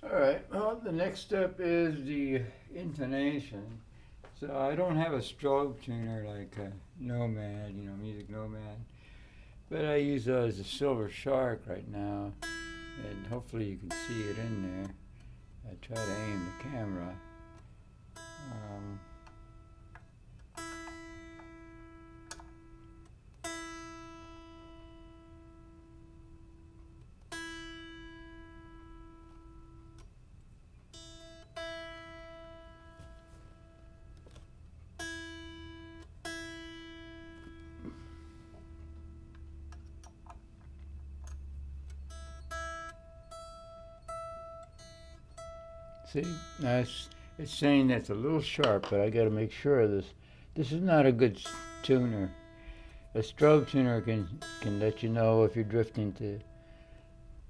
Alright, well, the next step is the intonation. So I don't have a strobe tuner like a Nomad, Music Nomad. But I use as a Silver Shark right now, and hopefully you can see it in there. I try to aim the camera. Um, See, it's saying that's a little sharp, but I got to make sure of this. This is not a good tuner. A strobe tuner can let you know if you're drifting to.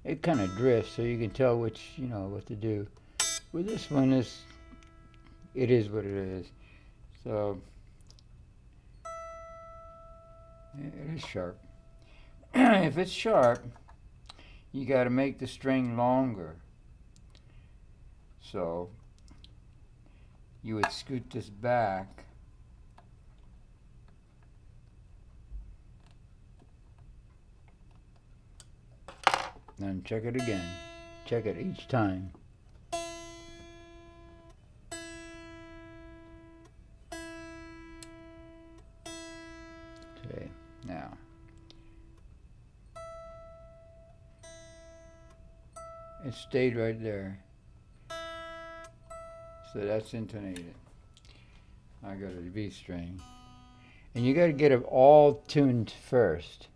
It kind of drifts, so you can tell what to do. With this one, it is what it is. So it is sharp. If it's sharp, you got to make the string longer. So you would scoot this back. Then check it again. Check it each time. Okay, now. It stayed right there. So that's intonated. I got a B string. And you got to get it all tuned first.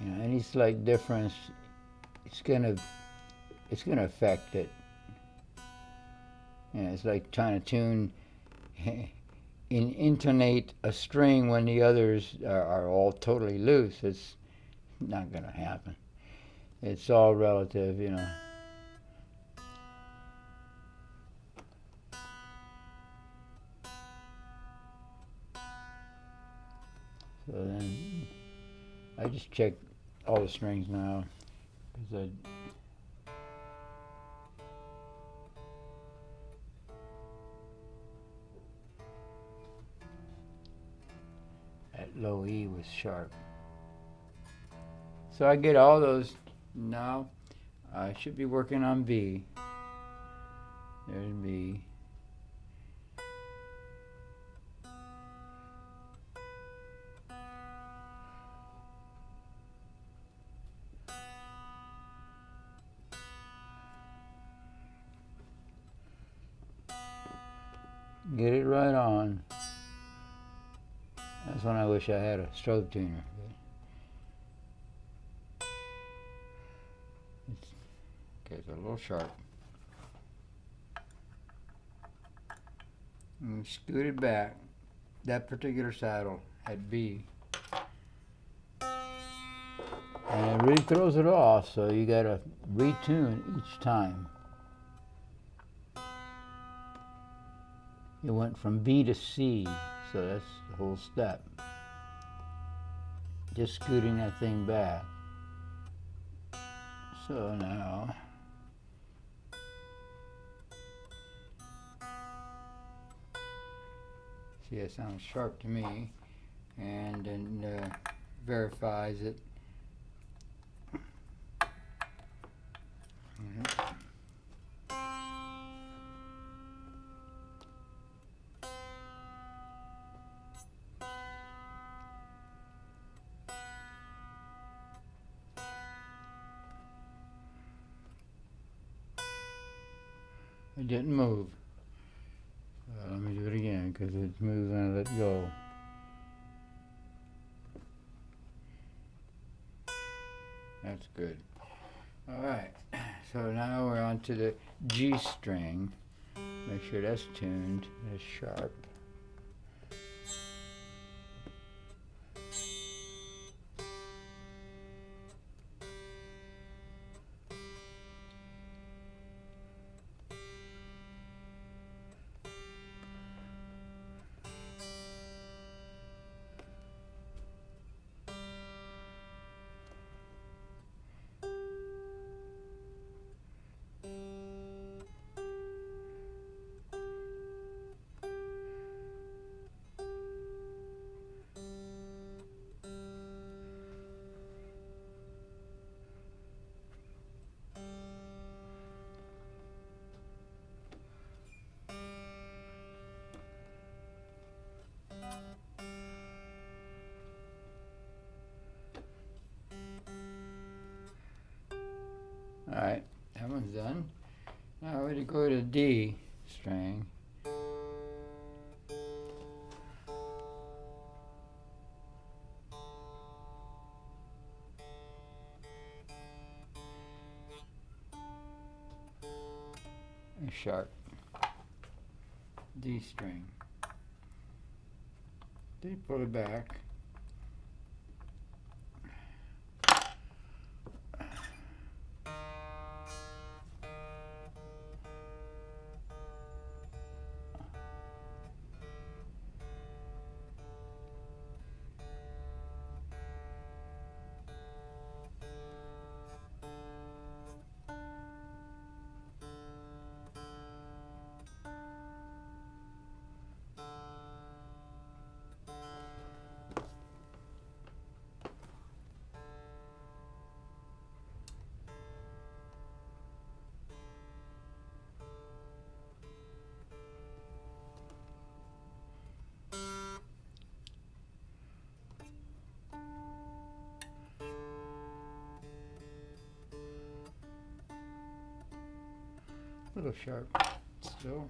Any slight difference, it's gonna affect it. It's like trying to tune intonate a string when the others are all totally loose. It's not gonna happen. It's all relative. So then I just check all the strings now because that low E was sharp. So I get all those now. I should be working on B. There's B. Get it right on. That's when I wish I had a strobe tuner. It's a little sharp. And scoot it back. That particular saddle had B. And it really throws it off, so you gotta retune each time. It went from B to C, so that's the whole step. Just scooting that thing back. So now, see, it sounds sharp to me, and then verifies it. It didn't move. Let me do it again because it moves and I let go. That's good. Alright, so now we're on to the G string. Make sure that's tuned, that's sharp. Alright, that one's done. Now we're going to go to D string. A sharp D string. Then pull it back. A little sharp still.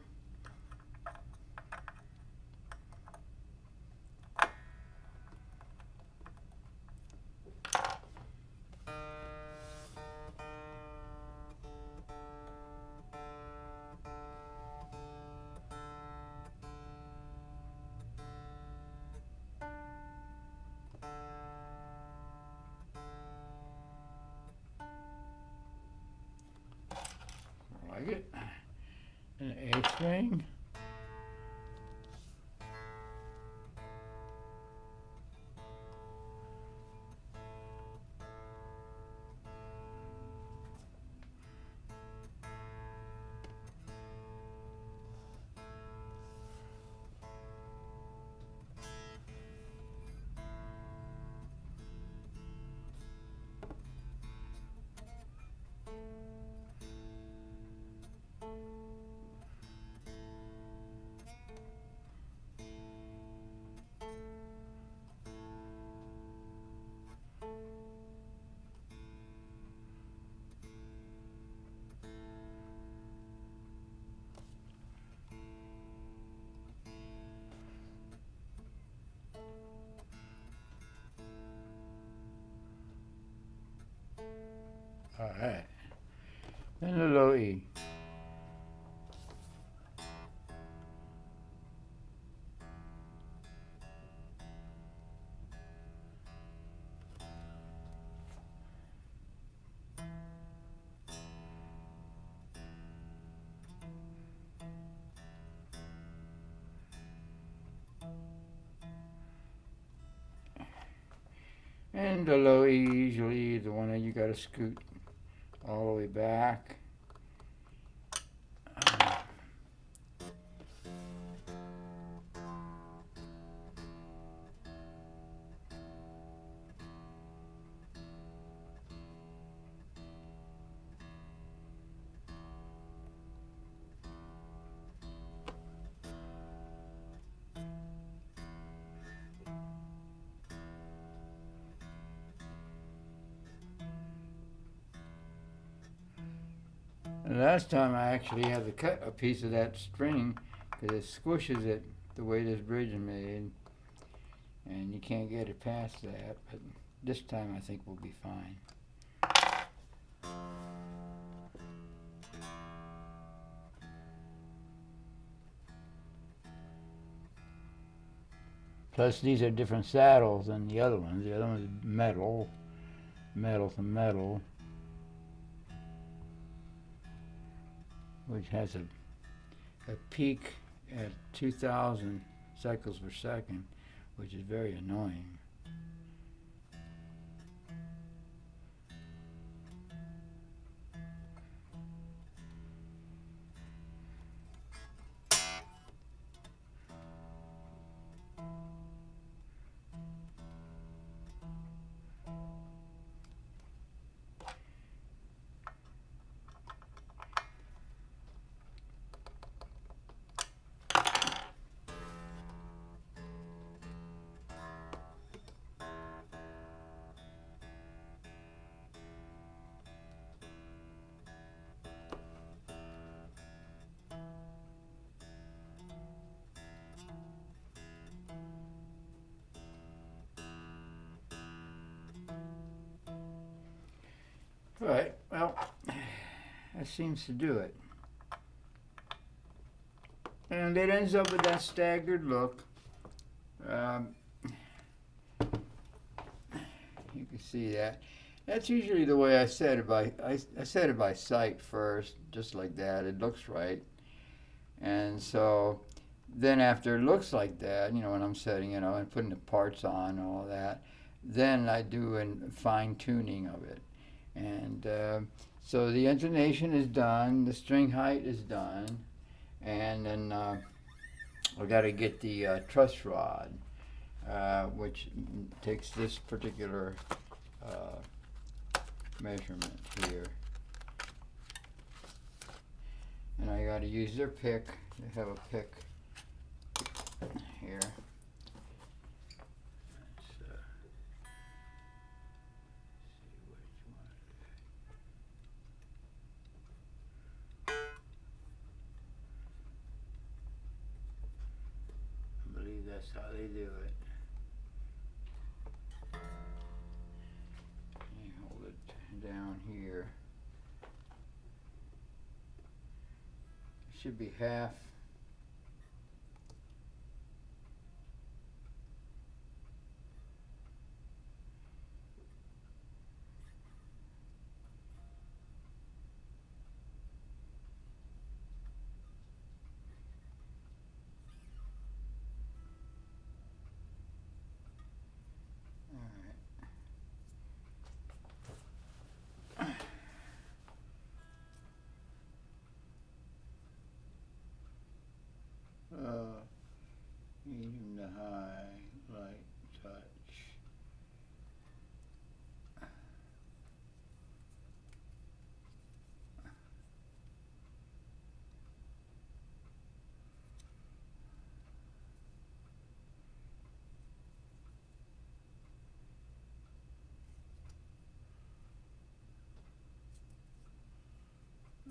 Like it. An A string. Alright. Then the low E. And the low E usually the one that you gotta scoot all the way back. And last time I actually had to cut a piece of that string because it squishes it the way this bridge is made, and you can't get it past that, but this time I think we'll be fine. Plus these are different saddles than the other ones. The other one's metal to metal, which has a peak at 2,000 cycles per second, which is very annoying. Right, well, that seems to do it. And it ends up with that staggered look. Um, you can see that. That's usually the way I set it by, I set it by sight first, just like that. It looks right. And so then after it looks like that, when I'm setting it up and putting the parts on and all that, then I do a fine tuning of it. And so the intonation is done, the string height is done, and then I got to get the truss rod, which takes this particular measurement here. And I got to use their pick. They have a pick here. I believe that's how they do it. You hold it down here. It should be half. Medium to high, light touch.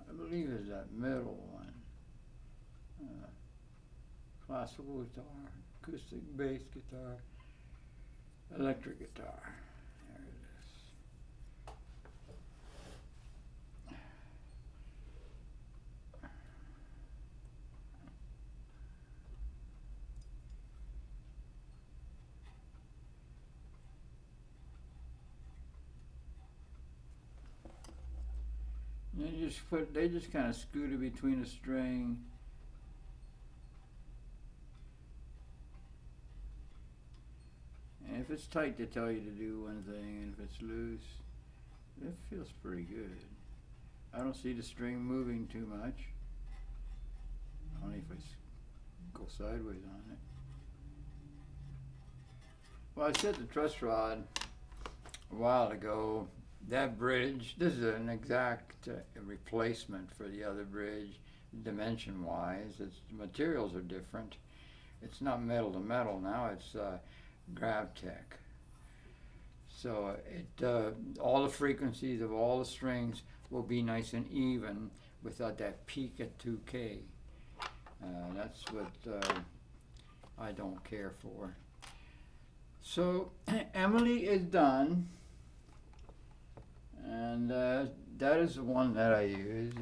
I believe it's that middle one. Classical guitar, acoustic bass guitar, electric guitar. There it is. They just kind of scoot it between a string. And if it's tight, they tell you to do one thing, and if it's loose, it feels pretty good. I don't see the string moving too much. Only if I go sideways on it. Well, I set the truss rod a while ago. That bridge, this is an exact replacement for the other bridge, dimension-wise. The materials are different. It's not metal to metal now, it's GravTech. So all the frequencies of all the strings will be nice and even without that peak at 2K. That's what I don't care for. So Emily is done, and that is the one that I use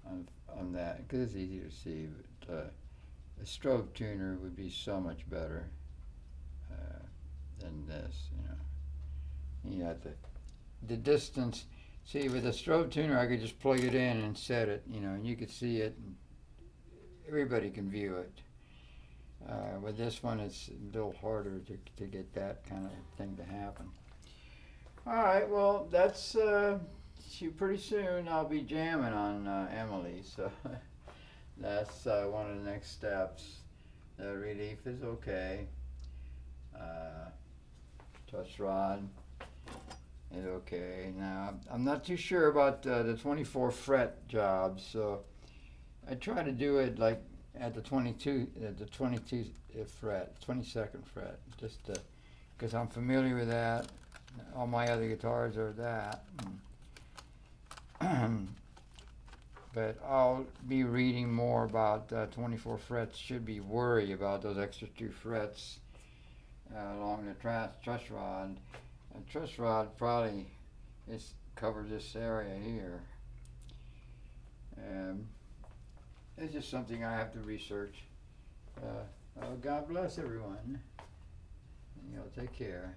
on that because it's easy to see. But a strobe tuner would be so much better than this. You have the distance. See, with a strobe tuner, I could just plug it in and set it. And you could see it. And everybody can view it. With this one, it's a little harder to get that kind of thing to happen. All right, well, that's pretty soon I'll be jamming on Emily, so that's one of the next steps. The relief is okay. Touch rod is okay. Now, I'm not too sure about the 24 fret job, so I try to do it like at the 22 fret, 22nd fret, just because I'm familiar with that. All my other guitars are that. But I'll be reading more about 24 frets. Should be worried about those extra 2 frets along the truss rod. A truss rod probably is cover this area here. It's just something I have to research. God bless everyone. Take care.